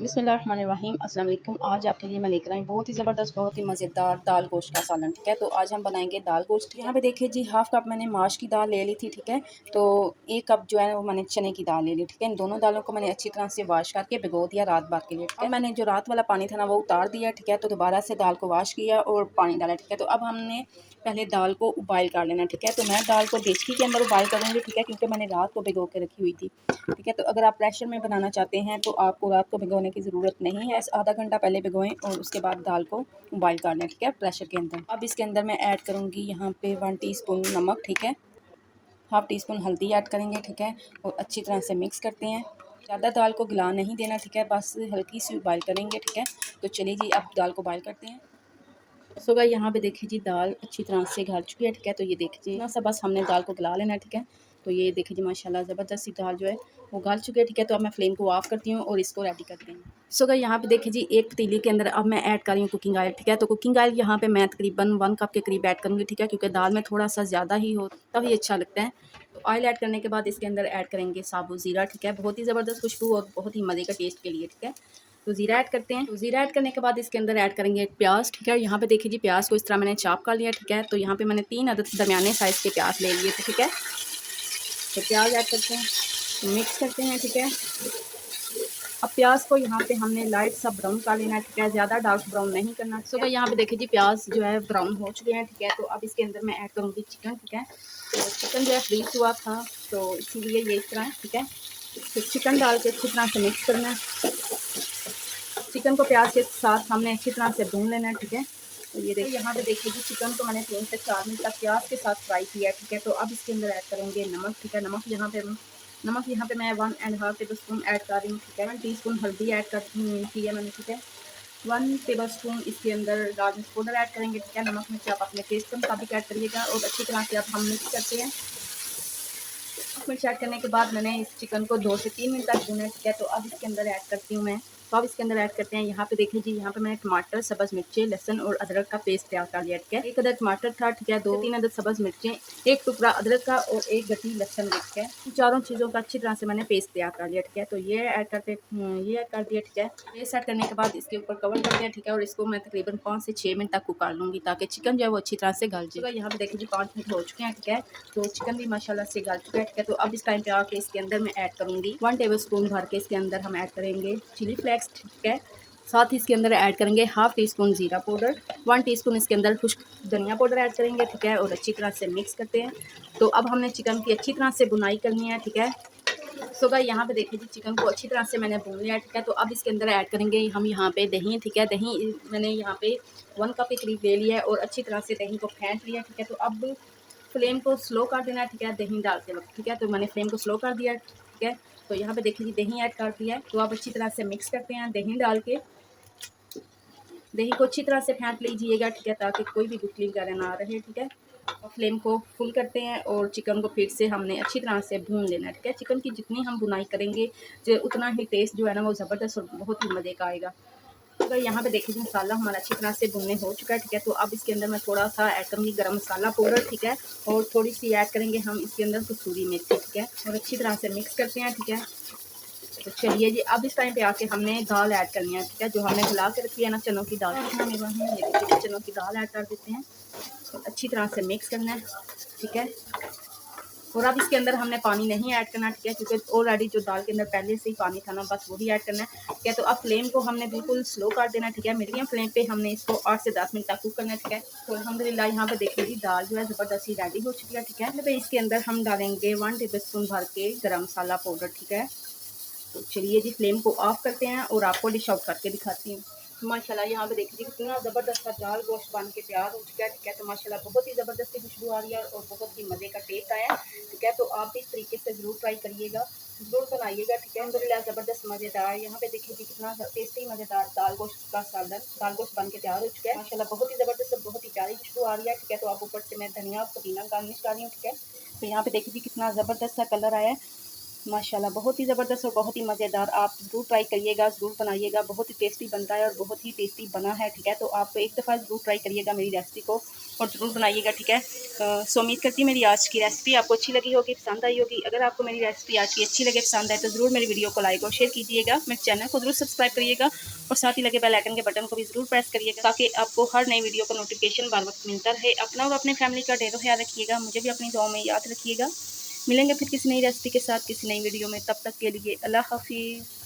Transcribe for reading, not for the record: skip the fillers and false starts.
बिस्मिल्लाहिर्रहमानिर्रहीम अस्सलाम वालेकुम। आज आपके लिए मैं लेकर आई बहुत ही ज़बरदस्त, बहुत ही मज़ेदार दाल गोश्त का सालन। ठीक है, तो आज हम बनाएंगे दाल गोश्त। यहाँ पे देखिए जी, हाफ़ कप मैंने माश की दाल ले ली थी। ठीक है, तो 1 कप जो है वो मैंने चने की दाल ले ली। ठीक है, इन दोनों दालों को मैंने अच्छी तरह से वाश करके भिगो दिया रात भर के लिए। ठीक है, मैंने जो रात वाला पानी था ना वो उतार दिया। ठीक है, तो दोबारा से दाल को वाश किया और पानी डाला। ठीक है, तो अब हमने पहले दाल को उबाइल कर लेना। ठीक है, तो मैं दाल को देचकी के अंदर उबाइल करूँगी। ठीक है, क्योंकि मैंने रात को भिगो के रखी हुई थी। ठीक है, तो अगर आप प्रेशर में बनाना चाहते हैं तो आपको रात को भिगोने की ज़रूरत नहीं है। आधा घंटा पहले भिगोएं और उसके बाद दाल को बॉयल कर लें। ठीक है, प्रेशर के अंदर। अब इसके अंदर मैं ऐड करूँगी यहाँ पे 1 टीस्पून नमक। ठीक है, हाफ़ टी स्पून हल्दी ऐड करेंगे। ठीक है, और अच्छी तरह से मिक्स करते हैं। ज़्यादा दाल को गला नहीं देना। ठीक है, बस हल्की सी बॉयल करेंगे। ठीक है, तो चलिए जी अब दाल को बॉयल करते हैं। सो गाइस, यहाँ पे देखिए जी दाल अच्छी तरह से गल चुकी है। ठीक है, तो ये देखिए ना सा बस हमने दाल को गला लेना है। ठीक है, तो ये देखिए जी माशाल्लाह ज़बरदस्त सी दाल जो है वो गल चुकी है। ठीक है, तो अब मैं फ्लेम को ऑफ करती हूँ और इसको रेडी करते हैं। सो गाइस, यहाँ पे देखिए जी एक पतीली के अंदर अब मैं ऐड कर रही हूँ कुकिंग ऑयल। ठीक है, तो कुकिंग ऑयल यहाँ पे मैं तकरीबन 1 कप के करीब ऐड करूँगी। ठीक है, क्योंकि दाल में थोड़ा सा ज़्यादा ही हो तभी अच्छा लगता है। तो ऑयल ऐड करने के बाद इसके अंदर ऐड करेंगे साबुत ज़ीरा। ठीक है, बहुत ही ज़बरदस्त खुशबू और बहुत ही मज़े का टेस्ट के लिए। ठीक है, तो ज़ीरा ऐड करते हैं। तो ज़ीरा ऐड करने के बाद इसके अंदर ऐड करेंगे प्याज। ठीक है, यहाँ पे देखिए जी प्याज को इस तरह मैंने चॉप कर लिया। ठीक है, तो यहाँ पे मैंने 3 अदद दरमियाने साइज़ के प्याज ले लिए थे। ठीक है, तो प्याज ऐड करते हैं, मिक्स करते हैं। ठीक है, अब प्याज को यहाँ पे हमने लाइट सा ब्राउन कर लेना है। ठीक है, ज़्यादा डार्क ब्राउन नहीं करना। सो भाई यहाँ पे देखिए जी प्याज जो है ब्राउन हो चुके हैं। ठीक है, तो अब इसके अंदर मैं ऐड करूँगी चिकन। ठीक है, तो चिकन जो है फ्रीज हुआ था तो इसीलिए ये इस तरह है। ठीक है, तो चिकन डाल के अच्छी तरह से मिक्स करना है। चिकन को प्याज के साथ हमने अच्छी तरह से भून लेना है। ठीक है, तो ये देखिए यहाँ पे देखिए जी चिकन को मैंने 3 से 4 मिनट तक प्याज के साथ फ्राई किया है। ठीक है, तो अब इसके अंदर ऐड करेंगे नमक। ठीक है, नमक यहाँ पे मैं 1.5 टेबल स्पून ऐड कर रही हूँ। ठीक है, 1 टीस्पून हल्दी ऐड कर की है मैंने। ठीक है, 1 टेबल स्पून इसके अंदर लाल मिर्च पाउडर ऐड करेंगे। ठीक है, नमक मिर्च आप अपने टेस्ट के मुताबिक ऐड करिएगा और अच्छी तरह से अब हम मिक्स करते हैं। मिर्च ऐड करने के बाद मैंने इस चिकन को 2 से 3 मिनट तक भूना। ठीक है, तो अब इसके अंदर ऐड करती हूँ मैं। तो अब इसके अंदर ऐड करते हैं, यहाँ पे देखें जी, यहाँ पे मैंने टमाटर, सब्ज़ मिर्चें, लहसुन और अदरक का पेस्ट तैयार कर लिया। ठीक है, 1 अदद टमाटर था। ठीक है, 2 3 अदद सब्ज़ मिर्चें, 1 टुकड़ा अदरक का और 1 गड्डी लहसुन। ठीक है, इन चारों चीज़ों का अच्छी तरह से मैंने पेस्ट तैयार कर लिया। ठीक है, तो ये ऐड कर दिया। ठीक है, पेस्ट ऐड करने के बाद इसके ऊपर कवर कर दिया। ठीक है, और इसको मैं तकरीबन 5 से 6 मिनट तक कुक कर लूँगी ताकि चिकन जो है वो अच्छी तरह से गल जाए। यहाँ पे देखिए जी 5 मिनट हो चुके हैं। ठीक है, तो चिकन भी माशाल्लाह से गल चुका है। ठीक है, तो अब इस टाइम पे आके इसके अंदर मैं ऐड करूँगी 1 टेबल स्पून भर के इसके अंदर हम ऐड करेंगे चिली फ्लेक्स। ठीक है, साथ ही इसके अंदर ऐड करेंगे हाफ़ टी स्पून ज़ीरा पाउडर, 1 टीस्पून इसके अंदर खुश्क धनिया पाउडर ऐड करेंगे। ठीक है, और अच्छी तरह से मिक्स करते हैं। तो अब हमने चिकन की अच्छी तरह से बुनाई करनी है। ठीक है, सो गाइस यहाँ पे देखिए जी चिकन को अच्छी तरह से मैंने भून लिया। ठीक है, तो अब इसके अंदर ऐड करेंगे हम यहाँ पे दही। ठीक है, दही मैंने यहाँ पे 1 कप के करीब ले लिया है और अच्छी तरह से दही को फेंट लिया। ठीक है, तो अब फ्लेम को स्लो कर देना है। ठीक है, दही डालते वक्त। ठीक है, तो मैंने फ्लेम को स्लो कर दिया। ठीक है, तो यहाँ पे देखिए जी दही ऐड कर दिया है। तो आप अच्छी तरह से मिक्स करते हैं। दही डाल के दही को अच्छी तरह से फेंट लीजिएगा। ठीक है, ताकि कोई भी गुठली वगैरह ना रहे। ठीक है, और फ्लेम को फुल करते हैं और चिकन को फिर से हमने अच्छी तरह से भून लेना है। ठीक है, चिकन की जितनी हम बुनाई करेंगे जो उतना ही टेस्ट जो है ना वो ज़बरदस्त और बहुत ही मज़े का आएगा। तो यहाँ पे देखिए मसाला हमारा अच्छी तरह से भुनने हो चुका है। ठीक है, तो अब इसके अंदर मैं थोड़ा सा ऐड करूँगी गरम मसाला पाउडर। ठीक है, और थोड़ी सी ऐड करेंगे हम इसके अंदर कसूरी मेथी। ठीक है, और अच्छी तरह से मिक्स करते हैं। ठीक है, तो चलिए जी अब इस टाइम पे आके हमने दाल ऐड करनी है। ठीक है, जो हमने गला के रखी है ना चनों की दाल, ये देखिए चनों की दाल ऐड कर देते हैं और अच्छी तरह से मिक्स करना है। ठीक है, और अब इसके अंदर हमने पानी नहीं ऐड करना। ठीक है, क्योंकि ऑलरेडी जो दाल के अंदर पहले से ही पानी था ना बस वो भी ऐड करना है। ठीक है, तो अब फ्लेम को हमने बिल्कुल स्लो कर देना। ठीक है, मीडियम फ्लेम पे हमने इसको 8 से 10 मिनट तक कुक करना है। ठीक है, तो अल्हम्दुलिल्लाह यहाँ पे देखिए जी दाल जो है ज़बरदस्त ही रेडी हो चुकी है। ठीक है, तो इसके अंदर हम डालेंगे 1 टेबल स्पून भर के गरम मसाला पाउडर। ठीक है, तो चलिए जी फ्लेम को ऑफ करते हैं और आपको डिश आउट करके दिखाती हूँ। माशाल्लाह यहाँ पे देखिए कितना ज़बरदस्त दाल गोश्त बन के तैयार हो चुका है। ठीक है, तो माशाल्लाह बहुत ही ज़बरदस्ती खुशबू आ रही है और बहुत ही मज़े का टेस्ट आया है। ठीक है, तो आप भी इस तरीके से ज़रूर ट्राई करिएगा, ज़रूर बनाइएगा। ठीक है, अल्हम्दुलिल्लाह ज़बरदस्त मज़ेदार। यहाँ पे देखिए जी कितना टेस्टी मज़ेदार दाल गोश्त का सालन दाल गोश्त बन के तैयार हो चुका है। माशाल्लाह बहुत ही ज़बरदस्त और बहुत ही प्यारी खुशबू आ रही है। ठीक है, तो आप ऊपर से मैं धनिया और पुदीना गार्निश कर रही हूँ। ठीक है, तो यहाँ पे देखिए जी कितना ज़बरदस्त सा कलर आया है माशाल्लाह बहुत ही ज़बरदस्त और बहुत ही मज़ेदार। आप ज़रूर ट्राई करिएगा, ज़रूर बनाइएगा। बहुत ही टेस्टी बनता है और बहुत ही टेस्टी बना है, ठीक है। तो आप एक दफ़ा ज़रूर ट्राई करिएगा मेरी रेसिपी को और ज़रूर बनाइएगा, ठीक है। सो उम्मीद करती हूँ मेरी आज की रेसिपी आपको अच्छी लगी होगी, पसंद आई होगी। अगर आपको मेरी रेसिपी आज की अच्छी लगे, पसंद आए, तो ज़रूर मेरी वीडियो को लाइक और शेयर कीजिएगा। मेरे चैनल को ज़रूर सब्सक्राइब करिएगा और साथ ही लगे बेल आइकन के बटन को भी ज़रूर प्रेस करिएगा, ताकि आपको हर नई वीडियो का नोटिफिकेशन बर वक्त मिलता रहे। अपना और अपने फैमिली का ढेरों ख्याल रखिएगा, मुझे भी अपनी दुआओं में याद रखिएगा। मिलेंगे फिर किसी नई रेसिपी के साथ किसी नई वीडियो में, तब तक के लिए अल्लाह हाफ़िज़।